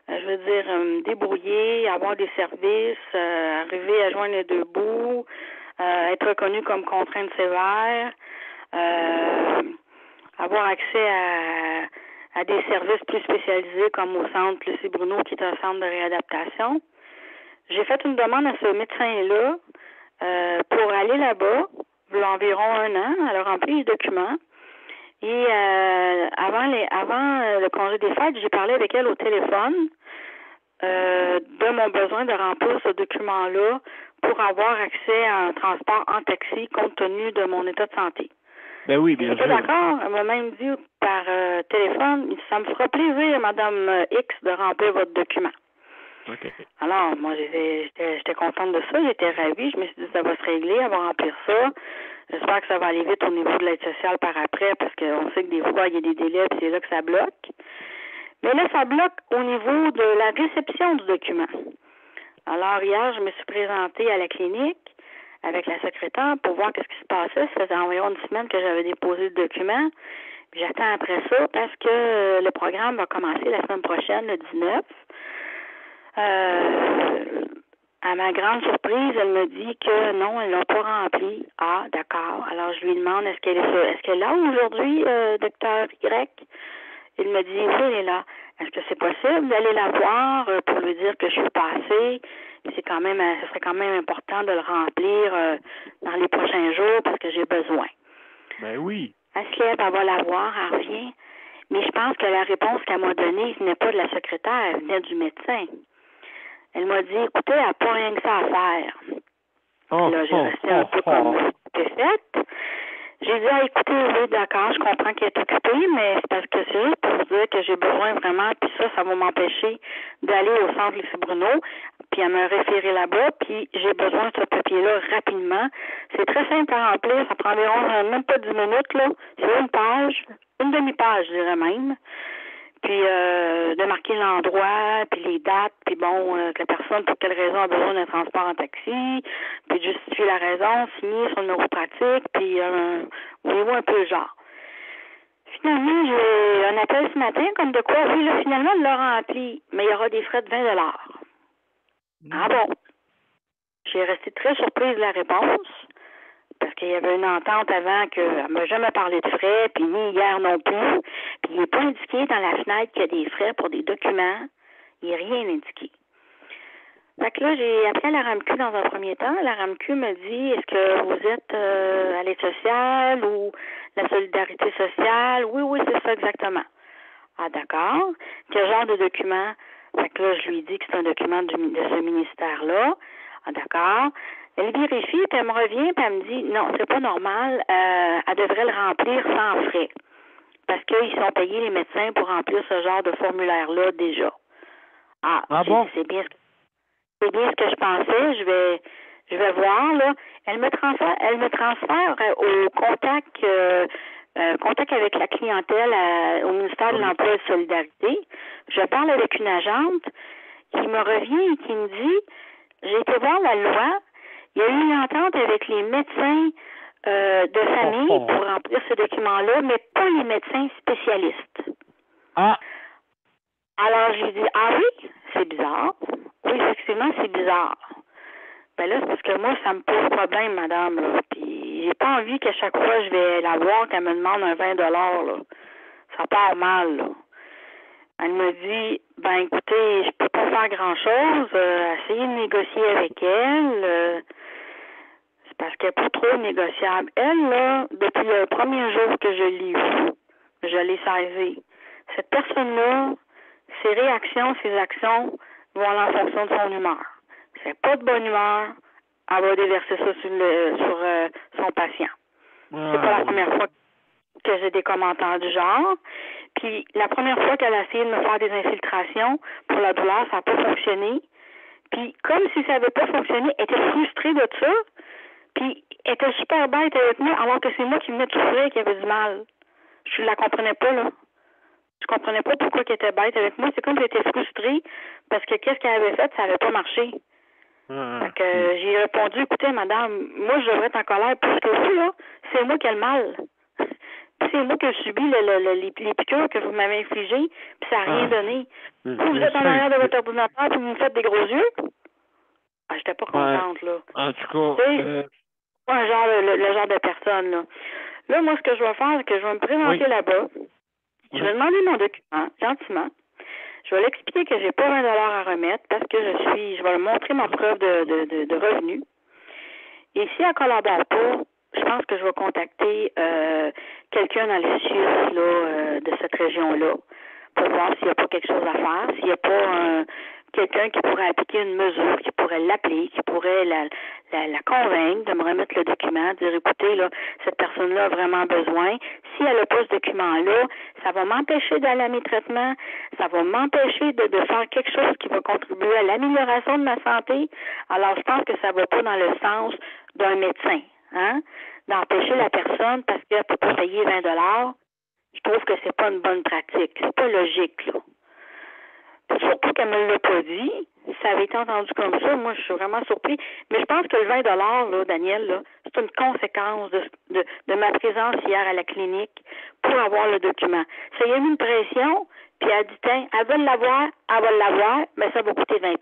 me débrouiller, avoir des services, arriver à joindre les deux bouts, être reconnu comme contrainte sévère, avoir accès à des services plus spécialisés comme au centre Lucie Bruno, qui est un centre de réadaptation. J'ai fait une demande à ce médecin-là pour aller là-bas, il y a environ 1 an. Elle a rempli les documents. Et avant le congé des fêtes, j'ai parlé avec elle au téléphone de mon besoin de remplir ce document-là pour avoir accès à un transport en taxi compte tenu de mon état de santé. Ben oui, bien sûr. D'accord. Elle m'a même dit par téléphone, ça me fera plaisir, Madame X, de remplir votre document. Okay. Alors, moi, j'étais contente de ça. J'étais ravie. Je me suis dit, ça va se régler. Elle va remplir ça. J'espère que ça va aller vite au niveau de l'aide sociale par après, parce qu'on sait que des fois, il y a des délais, puis c'est là que ça bloque. Mais là, ça bloque au niveau de la réception du document. Alors, hier, je me suis présentée à la clinique avec la secrétaire pour voir qu'est-ce qui se passait. Ça faisait environ 1 semaine que j'avais déposé le document. Puis j'attends après ça parce que le programme va commencer la semaine prochaine, le 19. À ma grande surprise, elle me dit que non, elle l'a pas rempli. Ah, d'accord. Alors, je lui demande, est-ce qu'elle est là aujourd'hui, docteur Y? Il me dit, oui, elle est là. Est-ce que c'est possible d'aller la voir pour lui dire que je suis passée? Ce serait quand même important de le remplir dans les prochains jours parce que j'ai besoin. Ben oui. Elle se lève, elle va la voir, elle revient. Mais je pense que la réponse qu'elle m'a donnée venait pas de la secrétaire, elle venait du médecin. Elle m'a dit, écoutez, elle n'a pas rien que ça à faire. Là, j'ai resté un peu comme stupéfaite. J'ai dit, écoutez, oui, d'accord, je comprends qu'elle est occupée, mais c'est parce que c'est juste pour vous dire que j'ai besoin vraiment, puis ça va m'empêcher d'aller au centre Lucie Bruno, puis à me référer là-bas, puis j'ai besoin de ce papier-là rapidement. C'est très simple à remplir, ça prend environ même pas 10 minutes, là. C'est 1 page, 1 demi-page, je dirais même. Puis de marquer l'endroit, puis les dates, puis bon, que la personne, pour quelle raison a besoin d'un transport en taxi, puis de justifier la raison, signer son numéro pratique, puis voyez-vous un peu le genre. Finalement, j'ai un appel ce matin, comme de quoi, oui, là, finalement, elle l'a rempli, mais il y aura des frais de 20 $. Ah bon? J'ai resté très surprise de la réponse. Parce qu'il y avait une entente avant qu'elle ne m'a jamais parlé de frais, puis ni hier non plus. Puis il n'est pas indiqué dans la fenêtre qu'il y a des frais pour des documents. Il n'y a rien indiqué. Fait que là, j'ai appelé à la RAMQ dans un premier temps. La RAMQ me dit, est-ce que vous êtes à l'aide sociale ou la solidarité sociale? Oui, c'est ça exactement. Ah, d'accord. Quel genre de document? Fait que là, je lui dis que c'est un document de ce ministère-là. Ah, d'accord. Elle vérifie, puis elle me revient, puis elle me dit, non, c'est pas normal, elle devrait le remplir sans frais. Parce qu'ils sont payés, les médecins, pour remplir ce genre de formulaire-là déjà. Ah bon? C'est bien ce que je pensais. Je vais voir, là. Elle me transfère au contact avec la clientèle au ministère de l'Emploi et de la Solidarité. Je parle avec une agente qui me revient et qui me dit, j'ai été voir la loi. Il y a eu une entente avec les médecins de famille pour remplir ce document-là, mais pas les médecins spécialistes. Ah. Alors, j'ai dit, ah oui, c'est bizarre. Oui, effectivement, c'est bizarre. Ben là, c'est parce que moi, ça me pose problème, madame, là. Puis, j'ai pas envie qu'à chaque fois, je vais la voir, qu'elle me demande un 20 $, là. Ça part mal, là. Elle me dit, ben écoutez, je peux pas faire grand-chose. Essayez de négocier avec elle. C'est parce qu'elle n'est pas trop négociable. Elle, là, depuis le premier jour que je l'ai vue, je l'ai saisie. Cette personne-là, ses réactions, ses actions vont en fonction de son humeur. Si elle n'a pas de bonne humeur, elle va déverser ça sur son patient. C'est pas la première fois que j'ai des commentaires du genre. Puis la première fois qu'elle a essayé de me faire des infiltrations pour la douleur, ça n'a pas fonctionné. Puis, comme si ça n'avait pas fonctionné, elle était frustrée de ça. Puis, elle était super bête avec moi, alors que c'est moi qui venais de souffrir, qui avait du mal. Je la comprenais pas, là. Je comprenais pas pourquoi elle était bête avec moi. C'est comme si elle était frustrée parce que qu'est-ce qu'elle avait fait, ça n'avait pas marché. Fait que j'ai répondu, écoutez, madame, moi, je devrais être en colère plus que vous, là. C'est moi qui ai le mal. C'est moi qui ai subi les piqûres que vous m'avez infligées, puis ça n'a rien donné. Vous êtes en arrière de votre ordinateur, puis vous me faites des gros yeux. Ah, j'étais pas contente, là. En tout cas, le genre de personne, là. Là, moi, ce que je vais faire, c'est que je vais me présenter là-bas. Je vais demander mon document, gentiment. Je vais l'expliquer que j'ai pas 20 $ à remettre parce que je vais montrer ma preuve de revenus. Et si elle collabore pas, je pense que je vais contacter quelqu'un dans les Suisses là, de cette région-là pour voir s'il n'y a pas quelque chose à faire, s'il n'y a pas quelqu'un qui pourrait appliquer une mesure, qui pourrait l'appeler, qui pourrait la convaincre de me remettre le document, dire écoutez, là, cette personne-là a vraiment besoin. Si elle n'a pas ce document-là, ça va m'empêcher d'aller à mes traitements, ça va m'empêcher de faire quelque chose qui va contribuer à l'amélioration de ma santé. Alors, je pense que ça ne va pas dans le sens d'un médecin, hein, d'empêcher la personne parce qu'elle ne peut pas payer 20 $. Je trouve que c'est pas une bonne pratique. C'est pas logique, là. Surtout qu'elle me l'a pas dit. Ça avait été entendu comme ça. Moi, je suis vraiment surpris. Mais je pense que le 20 $, là, Daniel, là, c'est une conséquence de ma présence hier à la clinique pour avoir le document. Ça y a mis une pression, puis elle a dit, tiens, elle va l'avoir, mais ça va coûter 20 $.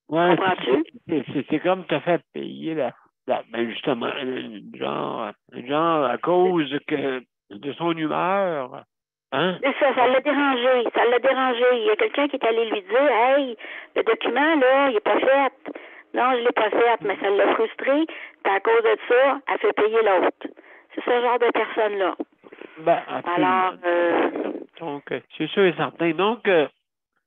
Ouais, comprends-tu? C'est comme tu as fait payer ben justement, genre à cause de son humeur. Hein? C'est ça l'a dérangé. Ça l'a dérangé. Il y a quelqu'un qui est allé lui dire, hey, le document, là, il n'est pas fait. Non, je ne l'ai pas fait, mais ça l'a frustré. Puis à cause de ça, elle fait payer l'autre. C'est ce genre de personne-là. Ben, alors, donc, c'est sûr et certain. Donc,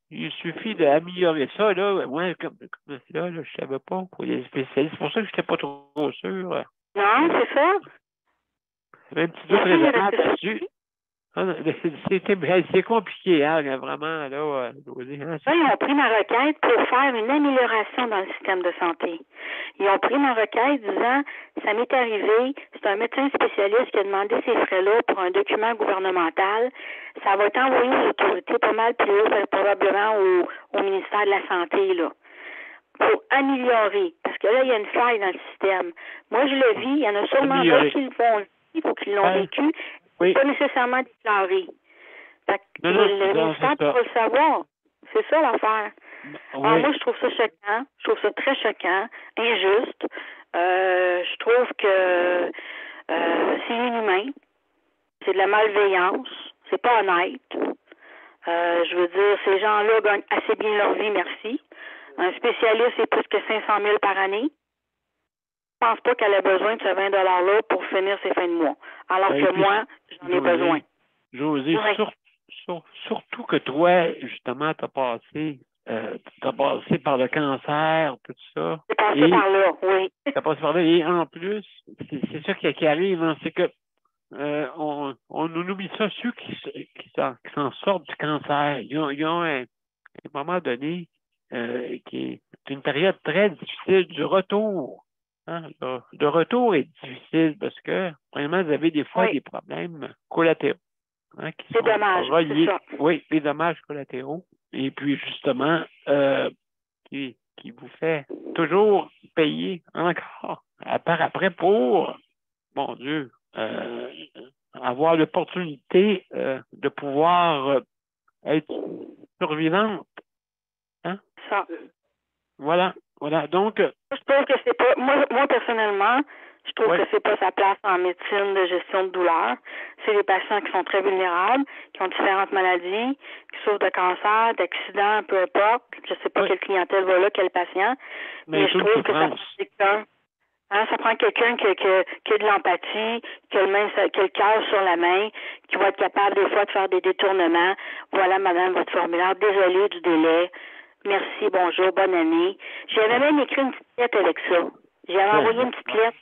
il suffit d'améliorer ça, là. Moi, comme là, je savais pas pour les spécialistes. C'est pour ça que je n'étais pas trop sûr. Non, c'est ça. J'avais un petit doute raisonnable là-dessus. C'est compliqué, hein, vraiment, là, Josée. Hein, ils ont pris ma requête pour faire une amélioration dans le système de santé. Ils ont pris ma requête disant, ça m'est arrivé, c'est un médecin spécialiste qui a demandé ces frais-là pour un document gouvernemental. Ça va être envoyé aux autorités pas mal plus haut, probablement au ministère de la Santé, là, pour améliorer. Parce que là, il y a une faille dans le système. Moi, je le vis, il y en a sûrement d'autres qui le font aussi ou qui l'ont vécu. Oui. Pas nécessairement déclaré. Le ministère peut le savoir. C'est ça l'affaire. Oui. Alors, moi, je trouve ça choquant. Je trouve ça très choquant, injuste. Je trouve que c'est inhumain. C'est de la malveillance. C'est pas honnête. Je veux dire, ces gens-là gagnent assez bien leur vie, merci. Un spécialiste, c'est plus que 500 000 par année. Je pense pas qu'elle a besoin de ce 20 $-là pour finir ses fins de mois. Alors que moi, j'en ai besoin. Josée, surtout que toi, justement, t'as passé par le cancer, tout ça. T'es passé par là, oui. T'as passé par là. Et en plus, c'est ça qui arrive, hein, c'est que on oublie ça, ceux qui s'en sortent du cancer. Ils ont un moment donné qui est une période très difficile du retour. Hein, le retour est difficile parce que, vraiment, vous avez des fois des problèmes collatéraux. Hein, c'est dommage, c'est ça. Oui, des dommages collatéraux. Et puis, justement, qui vous fait toujours payer encore après pour, mon Dieu, avoir l'opportunité de pouvoir être survivante. Hein? Ça. Voilà. Donc, je trouve que c'est pas. Moi, personnellement, je trouve que c'est pas sa place en médecine de gestion de douleur. C'est des patients qui sont très vulnérables, qui ont différentes maladies, qui souffrent de cancer, d'accidents, peu importe. Je sais pas quelle clientèle va là, quel patient. Mais je trouve que ça prend quelqu'un. Hein, ça prend quelqu'un qui a de l'empathie, qui a le cœur sur la main, qui va être capable des fois de faire des détournements. Voilà, madame, votre formulaire. Désolée du délai. Merci, bonjour, bonne année. J'avais même écrit une petite lettre avec ça. J'avais envoyé une petite lettre.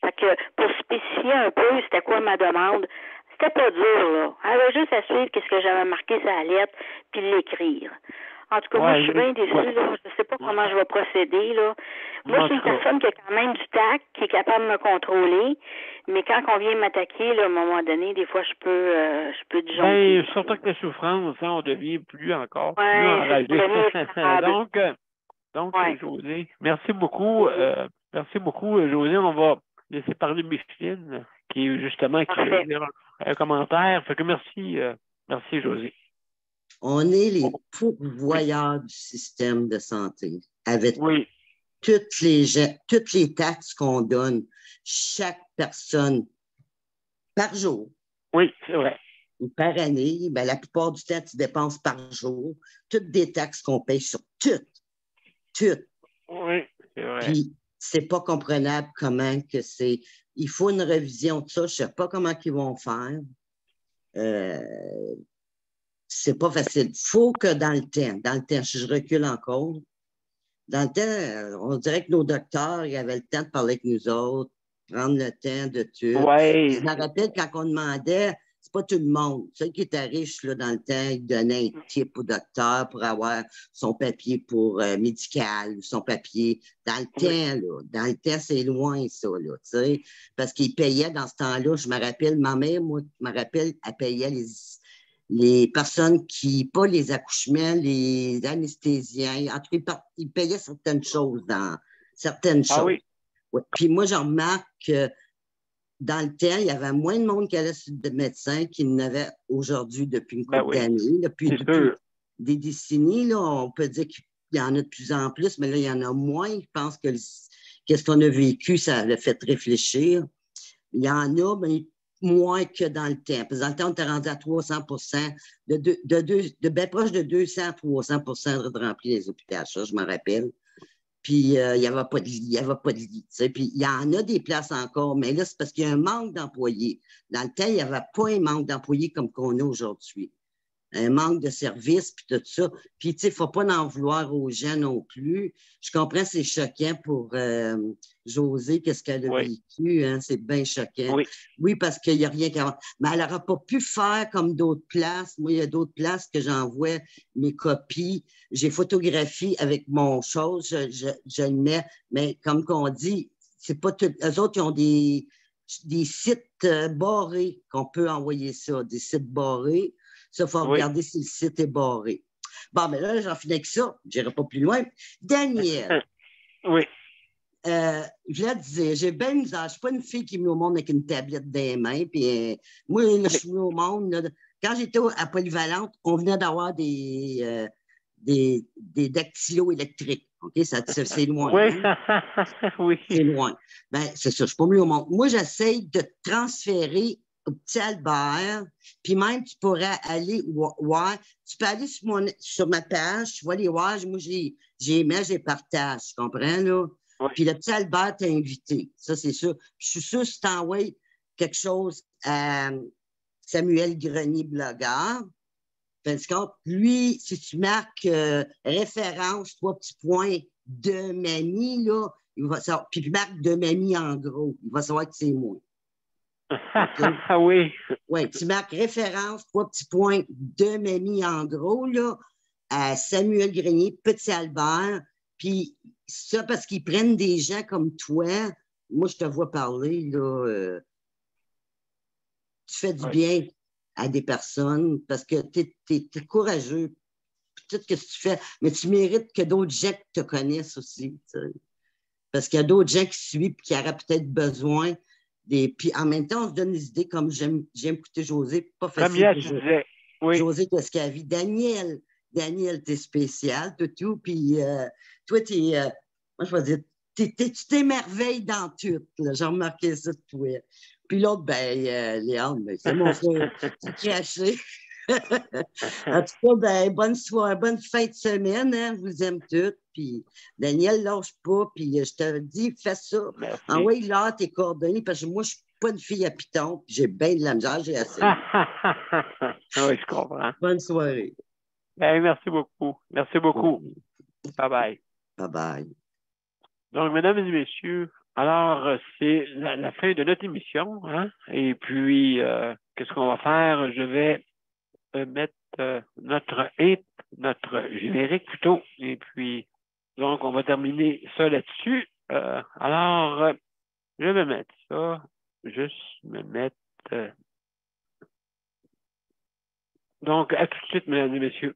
Fait que pour spécifier un peu c'était quoi ma demande, c'était pas dur, là. Elle avait juste à suivre ce que j'avais marqué sur la lettre puis l'écrire. En tout cas, moi, je suis bien déçue. Là. Je ne sais pas comment je vais procéder. Là. Moi, je suis une personne qui a quand même du tact, qui est capable de me contrôler. Mais quand on vient m'attaquer, là, à un moment donné, des fois, je peux disjoncter. Surtout que la souffrance, hein, on devient plus encore plus Ouais, enragé. Donc, José, merci beaucoup. Merci beaucoup, José. On va laisser parler Micheline, qui veut dire un commentaire. Fait que merci, José. On est les pourvoyeurs du système de santé. Avec toutes les taxes qu'on donne, chaque personne par jour. Oui, c'est vrai. Ou par année, ben, la plupart du temps, tu dépenses par jour. Toutes des taxes qu'on paye sur toutes. Oui, c'est vrai. Puis, c'est pas comprenable comment que c'est. Il faut une révision de ça. Je sais pas comment ils vont faire. C'est pas facile. Il faut que dans le temps, si je recule encore, dans le temps, on dirait que nos docteurs, ils avaient le temps de parler avec nous autres, prendre le temps de tout. Ouais. Je me rappelle quand on demandait, c'est pas tout le monde. Ceux qui étaient riches là, dans le temps, ils donnaient un tip au docteur pour avoir son papier pour médical ou son papier. Dans le temps, là, dans le temps, c'est loin, ça, là, tu sais. Parce qu'ils payaient dans ce temps-là, je me rappelle, ma mère, moi, elle payait les personnes pas les accouchements, les anesthésiens, en tout cas, ils payaient certaines choses Ah oui. Ouais. Puis moi, j'en remarque que dans le temps, il y avait moins de monde qui allait sur des médecins qu'il n'avait aujourd'hui depuis une couple d'années. Depuis des décennies, là, on peut dire qu'il y en a de plus en plus, mais là, il y en a moins. Je pense que qu'est-ce qu'on a vécu, ça l'a fait réfléchir. Il y en a, mais moins que dans le temps. Parce que dans le temps, on était rendu à 300 de bien proche de 200 à 300 de remplir les hôpitaux. Ça, je me rappelle. Puis, il n'y avait pas de lit. Puis, il y en a des places encore, mais là, c'est parce qu'il y a un manque d'employés. Dans le temps, il n'y avait pas un manque d'employés comme qu'on a aujourd'hui. Un manque de services, puis tout ça. Puis, tu sais, il ne faut pas en vouloir aux gens non plus. Je comprends, c'est choquant pour Josée, qu'est-ce qu'elle a vécu. Hein? C'est bien choquant. Oui, parce qu'il n'y a rien qu'à... Mais elle n'aura pas pu faire comme d'autres places. Moi, il y a d'autres places que j'envoie mes copies. J'ai photographié avec mon chose, je le mets. Mais comme qu'on dit, c'est pas tout... Eux autres, ils ont des sites barrés qu'on peut envoyer ça, des sites barrés. Ça, il faut regarder si le site est barré. Bon, mais là, j'en finis avec ça. Je n'irai pas plus loin. Daniel. Oui. Je la disais, j'ai bien misère. Je ne suis pas une fille qui est venue au monde avec une tablette dans les mains. Puis, moi, là, je suis venue au monde. Là, quand j'étais à Polyvalente, on venait d'avoir des dactylos électriques. OK? C'est loin. Oui. Hein? Oui. C'est loin. Ben, c'est ça. Je ne suis pas venue au monde. Moi, j'essaie de transférer au petit Albert, puis même tu pourrais aller voir, tu peux aller sur ma page, tu vois les voir, moi j'ai partage, tu comprends, là? Oui. Puis le petit Albert t'a invité, ça c'est sûr. Je suis sûr que si tu envoies quelque chose à Samuel Grenier, blogueur, parce que lui, si tu marques référence, 3 petits points de mamie, là, il va savoir, puis tu marques de mamie en gros, il va savoir que c'est moi. Okay. Oui. Oui, tu marques référence, 3 petits points de mamie en gros, là, à Samuel Grenier, Petit Albert. Puis ça, parce qu'ils prennent des gens comme toi. Moi, je te vois parler, là. Tu fais du bien à des personnes parce que tu es courageux. Peut-être que tu fais, mais tu mérites que d'autres gens te connaissent aussi. T'sais. Parce qu'il y a d'autres gens qui suivent et qui auraient peut-être besoin. Puis en même temps, on se donne des idées comme j'aime écouter José. Pas facile. Comme hier, tu disais. Oui. José, qu'est-ce qu'elle vit? Daniel, t'es spécial, tout. Puis toi, moi, je vais dire, tu t'émerveilles dans tout. J'ai remarqué ça de toi. Puis l'autre, ben, Léon, c'est mon frère. C'est craché. En tout cas, ben, bonne soirée, bonne fin de semaine. Hein, je vous aime toutes. Puis Daniel, lâche pas. Puis je te dis, fais ça. Envoie là tes coordonnées parce que moi, je suis pas une fille à piton. J'ai bien de la misère, j'ai assez. Oui, je comprends. Bonne soirée. Ben, merci beaucoup. Merci beaucoup. Bye-bye. Bye-bye. Donc, mesdames et messieurs, alors, c'est la fin de notre émission. Hein? Et puis, qu'est-ce qu'on va faire? Je vais mettre notre notre générique plutôt. Et puis, donc, on va terminer ça là-dessus. Alors, je vais mettre ça. Juste me mettre. Donc, à tout de suite, mesdames et messieurs.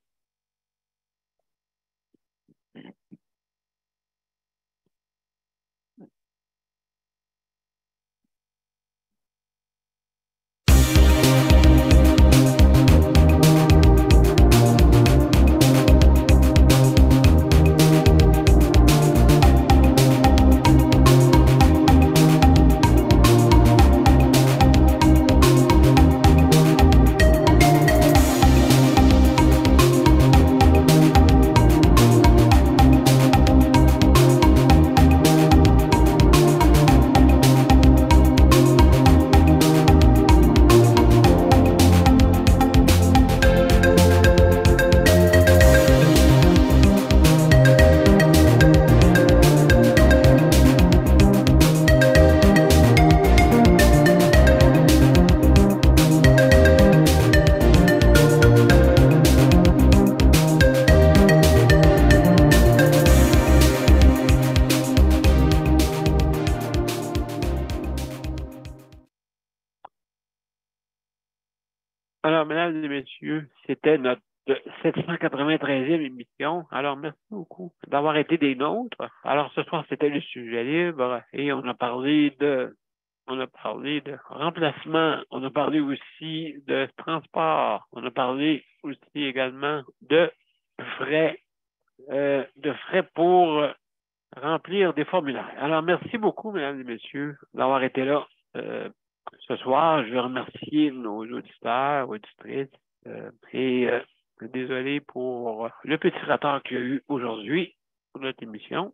Alors, mesdames et messieurs, c'était notre 793e émission. Alors, merci beaucoup d'avoir été des nôtres. Alors, ce soir, c'était le sujet libre et on a parlé de remplacement, on a parlé aussi de transport, on a parlé aussi également de frais pour remplir des formulaires. Alors, merci beaucoup, mesdames et messieurs, d'avoir été là. Ce soir, je veux remercier nos auditeurs, auditrices, et désolé pour le petit retard qu'il y a eu aujourd'hui pour notre émission.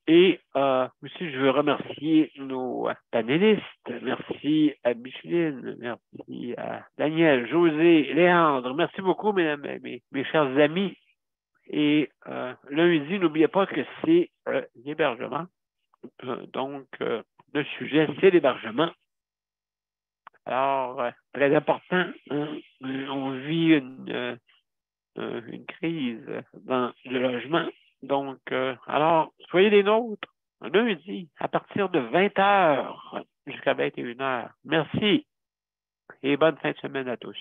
Et aussi, je veux remercier nos panélistes. Merci à Micheline, merci à Daniel, José, Léandre. Merci beaucoup, mes chers amis. Et lundi, n'oubliez pas que c'est l'hébergement. Donc, le sujet, c'est l'hébergement. Alors, très important, hein, on vit une crise dans le logement. Donc, alors, soyez des nôtres, lundi, à partir de 20h jusqu'à 21h. Merci et bonne fin de semaine à tous.